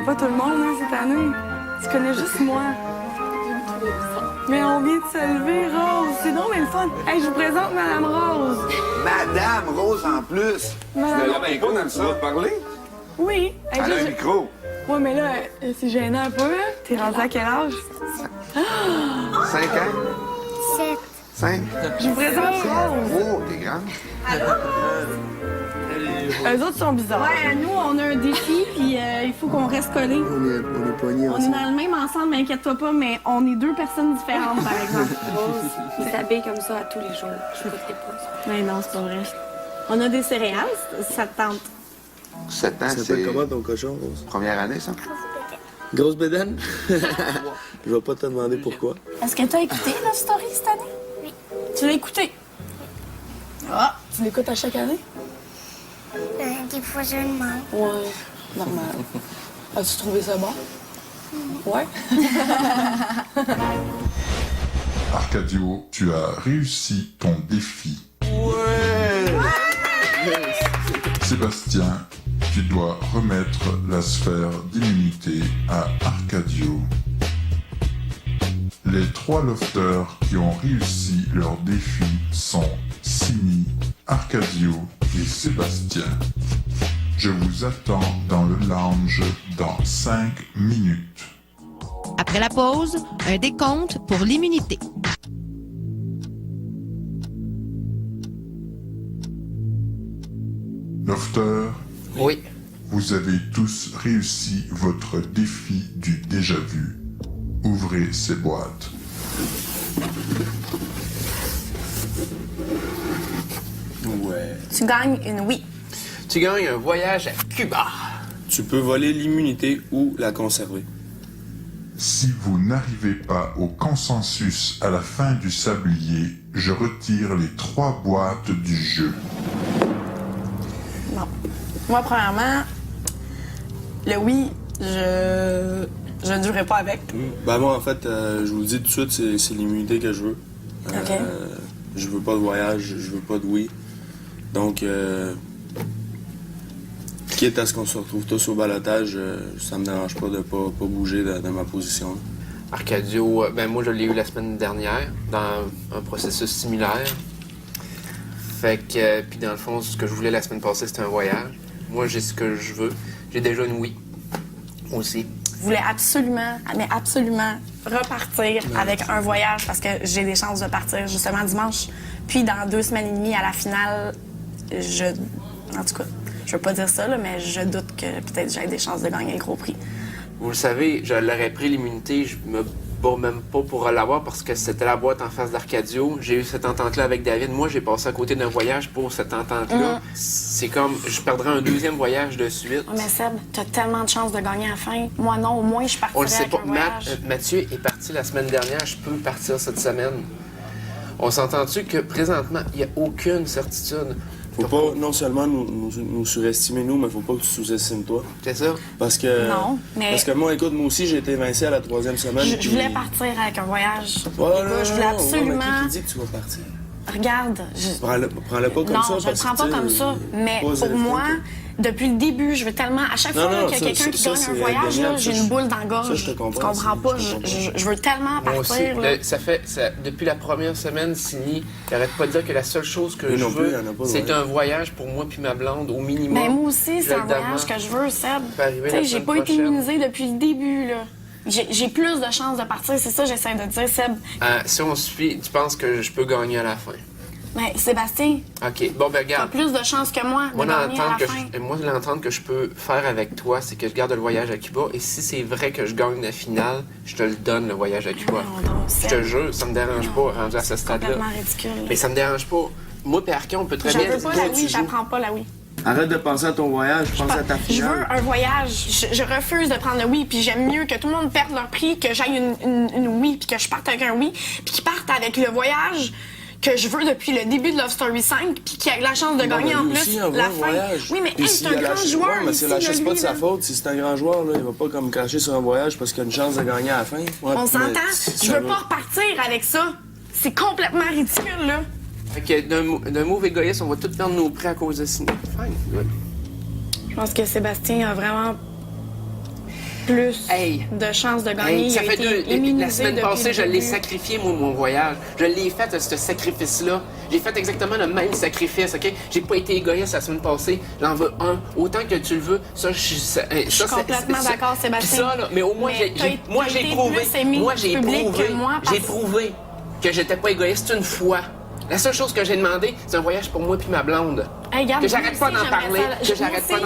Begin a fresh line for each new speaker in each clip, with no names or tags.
pas tout le monde, hein, cette année. Tu connais juste moi. Mais on vient de se lever, Rose. C'est donc bien le fun. Hey, je vous présente Madame Rose.
Madame Rose en plus.
Madame...
Tu l'as micro dans le salon de parler?
Oui. Hey,
Elle a un micro.
Ouais, mais là, c'est gênant un peu, hein? T'es rendu à quel âge?
5 ans?
7.
5?
Je vous présente Rose.
Oh, t'es grande.
Eux autres sont bizarres.
Ouais, nous, on a un défi, puis il faut qu'on reste collés.
On est poignés
On est
ensemble.
dans le même ensemble, mais inquiète-toi pas, mais on est deux personnes différentes, par exemple.
Rose, il s'habille comme ça à tous les jours. Je ne pas.
Mais non, c'est pas vrai. On a des céréales, ça te tente.
7 ans,
Ça
c'est
s'appelle comment ton cochon, Rose?
première année, ça?
Grosse bédaine? Je vais pas te demander pourquoi.
Est-ce que tu as écouté la story cette année?
Oui.
Tu l'as écouté?
Ah, tu l'écoutes à chaque année?
Des fois, je le demande.
Ouais, normal. As-tu trouvé ça bon? Ouais.
Arcadio, tu as réussi ton défi. Sébastien, tu dois remettre la sphère d'immunité à Arcadio. Les 3 lofters qui ont réussi leur défi sont Simi, Arcadio et Sébastien. Je vous attends dans le lounge dans 5 minutes.
Après la pause, un décompte pour l'immunité.
Lofter,
Oui.
vous avez tous réussi votre défi du déjà-vu. Ouvrez ces boîtes.
Ouais.
Tu gagnes une oui.
Tu gagnes un voyage à Cuba.
Tu peux voler l'immunité ou la conserver.
Si vous n'arrivez pas au consensus à la fin du sablier, je retire les 3 boîtes du jeu.
Non. Moi, premièrement, le oui, je ne durerai pas avec.
Ben moi, en fait, je vous le dis tout de suite, c'est l'immunité que je veux.
OK.
Je veux pas de voyage, je veux pas de oui. Donc, quitte à ce qu'on se retrouve tous au balotage, ça me dérange pas de pas bouger de ma position.
Arcadio, ben moi je l'ai eu la semaine dernière dans un processus similaire. Fait que, puis dans le fond, ce que je voulais la semaine passée, c'était un voyage. Moi, j'ai ce que je veux. J'ai déjà une oui aussi.
Je voulais absolument, mais absolument repartir avec un voyage parce que j'ai des chances de partir justement dimanche. Puis dans 2 semaines et demie à la finale, en tout cas, je veux pas dire ça, là, mais je doute que peut-être j'ai des chances de gagner le gros prix.
Vous le savez, je l'aurais pris l'immunité, je me bats même pas pour l'avoir parce que c'était la boîte en face d'Arcadio. J'ai eu cette entente-là avec David. Moi, j'ai passé à côté d'un voyage pour cette entente-là. C'est comme, je perdrais un 2e voyage de suite.
Oh, mais Seb, t'as tellement de chances de gagner à la fin. Moi, non, au moins, je partirais
On le sait
avec
pas.
un voyage.
Mathieu est parti la semaine dernière, je peux partir cette semaine. On s'entend-tu que présentement, il n'y a aucune certitude?
Faut pas non seulement nous surestimer, nous, mais faut pas que tu sous-estimes toi.
C'est ça?
Parce que.
Non, mais-
Parce que moi, écoute, moi aussi, j'ai été évincé à la 3e semaine.
Je
puis-
voulais partir avec un voyage.
Ouais,
Écoute,
non,
je voulais
non, non,
absolument.
mais qui dit que tu vas partir?
Regarde,
Prends-le pas comme
non,
ça.
je le
parce
prends
que,
pas
tu sais,
comme ça. Mais
pas
pour
zéro
moi,
faute.
depuis le début, je veux tellement. À chaque
Non,
fois là,
non,
qu'il y a
ça,
quelqu'un qui
ça,
gagne
c'est
un voyage, là,
indéniable,
j'ai
ça,
une boule dans la gorge.
ça, je te comprends,
Tu comprends
ça,
pas?
je comprends.
Je veux tellement
Moi aussi.
partir. Là.
Depuis la première semaine, Sini, j'arrête pas de dire que la seule chose que
Lui
je
non plus,
veux,
il y en a pas de
c'est
voyage.
un voyage pour moi puis ma blonde, au minimum.
Mais moi aussi,
Je
c'est un
le
voyage
demande.
que je veux, Seb.
peut arriver
Tu sais,
la
j'ai
semaine
pas été
prochaine.
immunisée depuis le début, là. J'ai plus de chances de partir, c'est ça que j'essaie de dire, Seb.
Si on suit, tu penses que je peux gagner à la fin?
Mais Sébastien,
OK. Bon, ben
t'as
regarde.
plus de chances que moi de
Moi,
gagner à la fin.
l'entente que je peux faire avec toi, c'est que je garde le voyage à Cuba. Et si c'est vrai que je gagne la finale, je te le donne, le voyage à Cuba.
Non, non,
Je te jure, ça me dérange pas, rendu à ce stade-là.
Complètement ridicule.
Mais ça me dérange pas. Moi et Arca, on peut très
Je
bien...
veux pas la oui, j'apprends pas la oui.
Arrête de penser à ton voyage, pense à ta
Je
finale.
veux un voyage. Je refuse de prendre le oui, puis j'aime mieux que tout le monde perde leur prix, que j'aille une oui, puis que je parte avec un oui, puis qu'ils partent avec le voyage que je veux depuis le début de Love Story 5, puis qui a la chance de gagner en plus
Aussi, un
la
bon
fin.
voyage.
Oui, mais
Puis
hey,
s'il
c'est un
a
grand
lâché-
joueur
ouais, mais
ici,
c'est la chasse
là,
pas de
lui,
sa
là.
faute. Si c'est un grand joueur, là, il va pas comme cracher sur un voyage parce qu'il a une chance de gagner à la fin. Ouais,
On
mais
s'entend?
ça
Je veux
va.
pas repartir avec ça. C'est complètement ridicule, là.
Fait que d'un move égoïste, on va tous perdre nos prix à cause de Sini. Fine, good.
Je pense que Sébastien a vraiment plus
Hey.
de chances de gagner.
Hey, ça
Il a
fait
été
la
immunisé
semaine
depuis
passée,
le
je l'ai
début.
sacrifié, moi, mon voyage. Je l'ai fait, ce sacrifice-là. J'ai fait exactement le même sacrifice, OK? J'ai pas été égoïste la semaine passée. J'en veux un. Autant que tu le veux, ça, je suis...
Je suis complètement d'accord, Sébastien.
Puis ça, là, mais au moins,
Mais
j'ai prouvé.
Moi, j'ai
J'ai prouvé que j'étais pas égoïste une fois. La seule chose que j'ai demandé, c'est un voyage pour moi puis ma blonde.
Hey, regarde,
que j'arrête pas d'en parler. J'aimerais
ça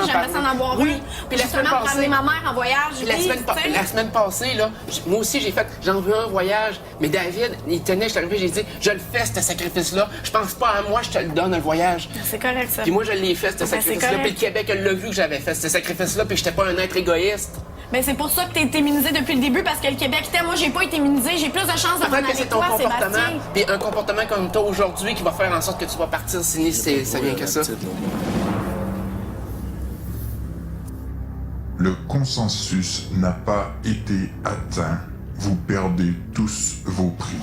en avoir
oui.
une.
Puis la semaine
Justement, pour
passée,
amener ma mère en voyage.
puis la semaine passée, là, moi aussi, j'ai fait, j'en veux un voyage. Mais David, il tenait, je suis arrivé, j'ai dit, je le fais, ce sacrifice-là. Je pense pas à moi, je te le donne, le voyage.
C'est correct, ça.
Puis moi, je l'ai fait, ce sacrifice-là.
correct.
Puis le Québec, elle l'a vu que j'avais fait ce sacrifice-là, puis j'étais pas un être égoïste.
Ben, c'est pour ça que t'es été immunisé depuis le début, parce que le Québec t'aime. Moi, j'ai pas été immunisé. J'ai plus de chances de m'en
Peut-être
aller
que c'est
avec
ton
toi,
comportement,
Sébastien.
puis un comportement comme toi aujourd'hui qui va faire en sorte que tu vas partir signer, ça vient que ça.
Le consensus n'a pas été atteint. Vous perdez tous vos prix.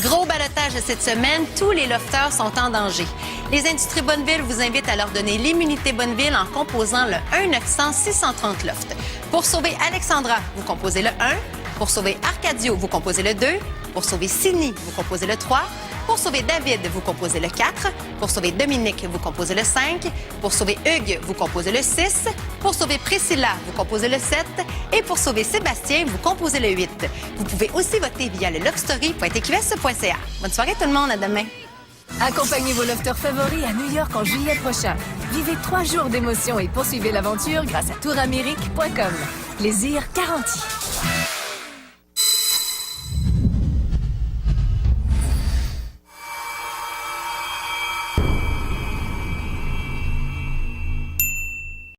Gros balotage cette semaine, tous les lofters sont en danger. Les Industries Bonneville vous invitent à leur donner l'immunité Bonneville en composant le 1-900-630 loft. Pour sauver Alexandra, vous composez le 1. Pour sauver Arcadio, vous composez le 2. Pour sauver Sydney, vous composez le 3. Pour sauver David, vous composez le 4. Pour sauver Dominique, vous composez le 5. Pour sauver Hugues, vous composez le 6. Pour sauver Priscilla, vous composez le 7. Et pour sauver Sébastien, vous composez le 8. Vous pouvez aussi voter via le lovestory.tqs.ca. Bonne soirée tout le monde, à demain.
Accompagnez vos lofters favoris à New York en juillet prochain. Vivez 3 jours d'émotion et poursuivez l'aventure grâce à touramérique.com. Plaisir garanti.